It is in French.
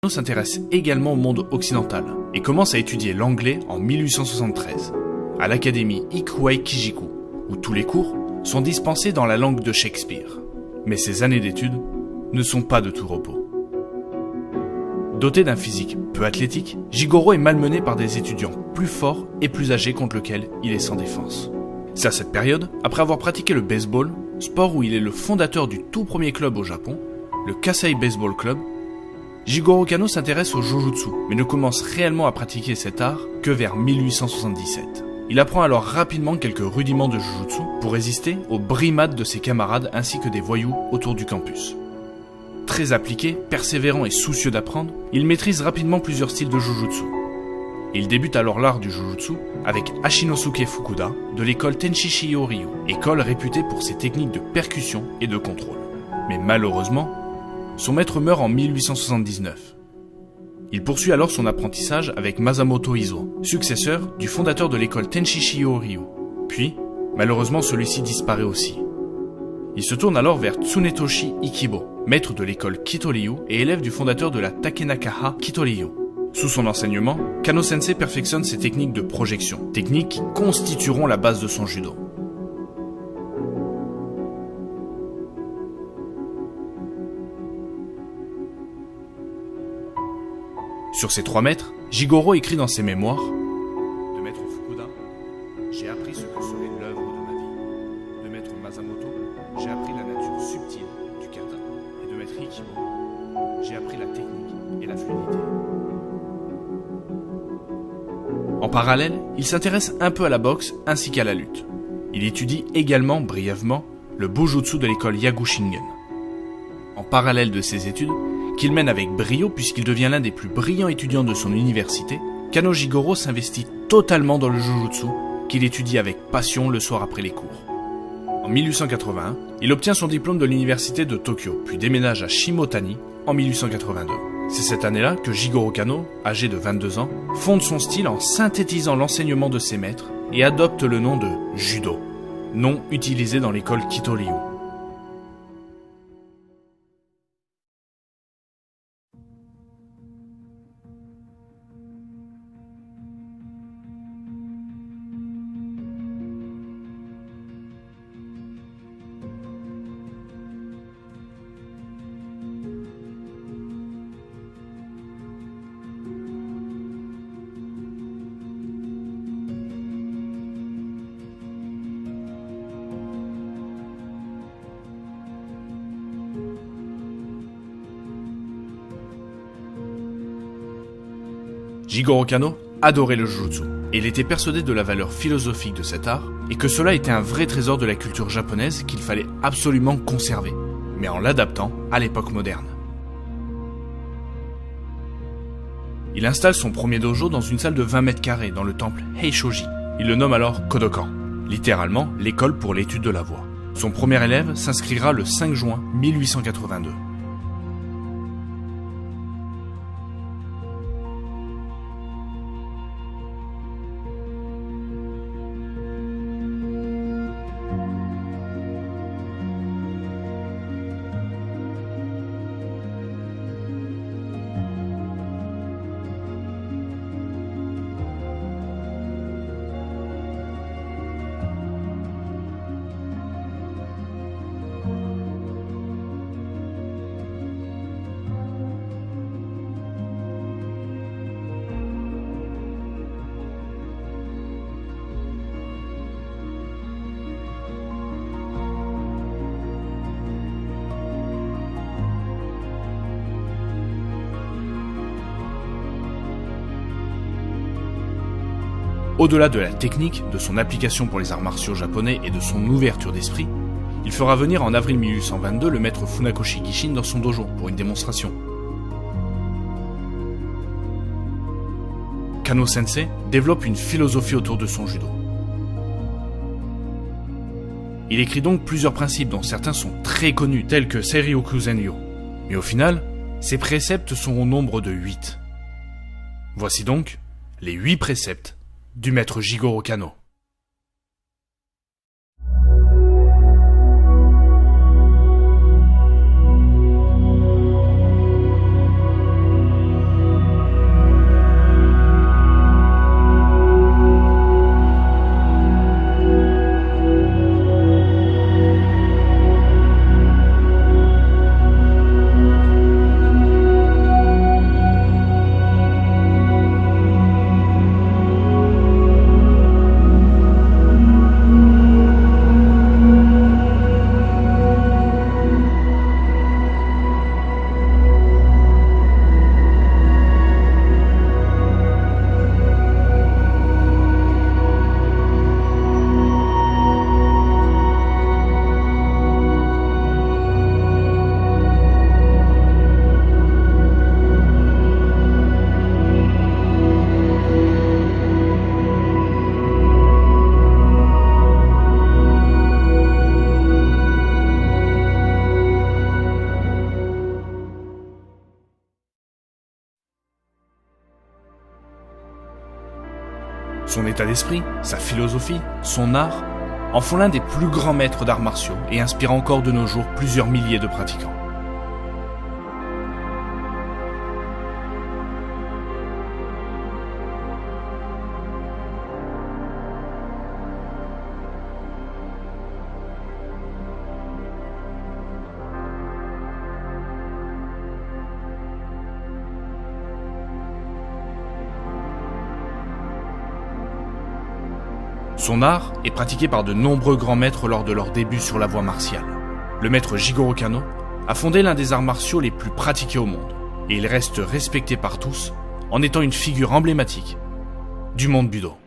Kano s'intéresse également au monde occidental et commence à étudier l'anglais en 1873 à l'académie Ikuei Kijiku, où tous les cours sont dispensés dans la langue de Shakespeare. Mais ces années d'études ne sont pas de tout repos. Doté d'un physique peu athlétique, Jigoro est malmené par des étudiants plus forts et plus âgés contre lesquels il est sans défense. C'est à cette période, après avoir pratiqué le baseball, sport où il est le fondateur du tout premier club au Japon, le Kasei Baseball Club, Jigoro Kano s'intéresse au Jujutsu, mais ne commence réellement à pratiquer cet art que vers 1877. Il apprend alors rapidement quelques rudiments de Jujutsu pour résister aux brimades de ses camarades ainsi que des voyous autour du campus. Très appliqué, persévérant et soucieux d'apprendre, il maîtrise rapidement plusieurs styles de Jujutsu. Il débute alors l'art du Jujutsu avec Ashinosuke Fukuda de l'école Tenshishiyo Ryu, école réputée pour ses techniques de percussion et de contrôle. Mais malheureusement, son maître meurt en 1879. Il poursuit alors son apprentissage avec Masamoto Izo, successeur du fondateur de l'école Tenshishiyo Ryu. Puis, malheureusement, celui-ci disparaît aussi. Il se tourne alors vers Tsunetoshi Ikibo, maître de l'école Kito-Ryu et élève du fondateur de la Takenakaha Kito-Ryu. Sous son enseignement, Kano-sensei perfectionne ses techniques de projection, techniques qui constitueront la base de son judo. Sur ces 3 maîtres, Jigoro écrit dans ses mémoires « De maître Fukuda, j'ai appris ce que serait l'œuvre de ma vie. De maître Masamoto, j'ai appris la nature subtile du kata. Et de maître Ikibo, j'ai appris la technique et la fluidité. » En parallèle, il s'intéresse un peu à la boxe ainsi qu'à la lutte. Il étudie également, brièvement, le Bujutsu de l'école Yakushingen. En parallèle de ses études, qu'il mène avec brio puisqu'il devient l'un des plus brillants étudiants de son université, Kano Jigoro s'investit totalement dans le Jujutsu, qu'il étudie avec passion le soir après les cours. En 1881, il obtient son diplôme de l'université de Tokyo, puis déménage à Shimotani en 1882. C'est cette année-là que Jigoro Kano, âgé de 22 ans, fonde son style en synthétisant l'enseignement de ses maîtres et adopte le nom de Judo, nom utilisé dans l'école Kito-Ryu. Jigoro Kano adorait le Jujutsu, et il était persuadé de la valeur philosophique de cet art, et que cela était un vrai trésor de la culture japonaise qu'il fallait absolument conserver, mais en l'adaptant à l'époque moderne. Il installe son premier dojo dans une salle de 20 mètres carrés dans le temple Heishoji. Il le nomme alors Kodokan, littéralement l'école pour l'étude de la voix. Son premier élève s'inscrira le 5 juin 1882. Au-delà de la technique, de son application pour les arts martiaux japonais et de son ouverture d'esprit, il fera venir en avril 1822 le maître Funakoshi Gishin dans son dojo pour une démonstration. Kano-sensei développe une philosophie autour de son judo. Il écrit donc plusieurs principes dont certains sont très connus, tels que Seiryoku Zenryo. Mais au final, ces préceptes sont au nombre de 8. Voici donc les 8 préceptes du maître Jigoro Kano. Son état d'esprit, sa philosophie, son art en font l'un des plus grands maîtres d'arts martiaux et inspirent encore de nos jours plusieurs milliers de pratiquants. Son art est pratiqué par de nombreux grands maîtres lors de leur début sur la voie martiale. Le maître Jigoro Kano a fondé l'un des arts martiaux les plus pratiqués au monde, et il reste respecté par tous en étant une figure emblématique du monde Budo.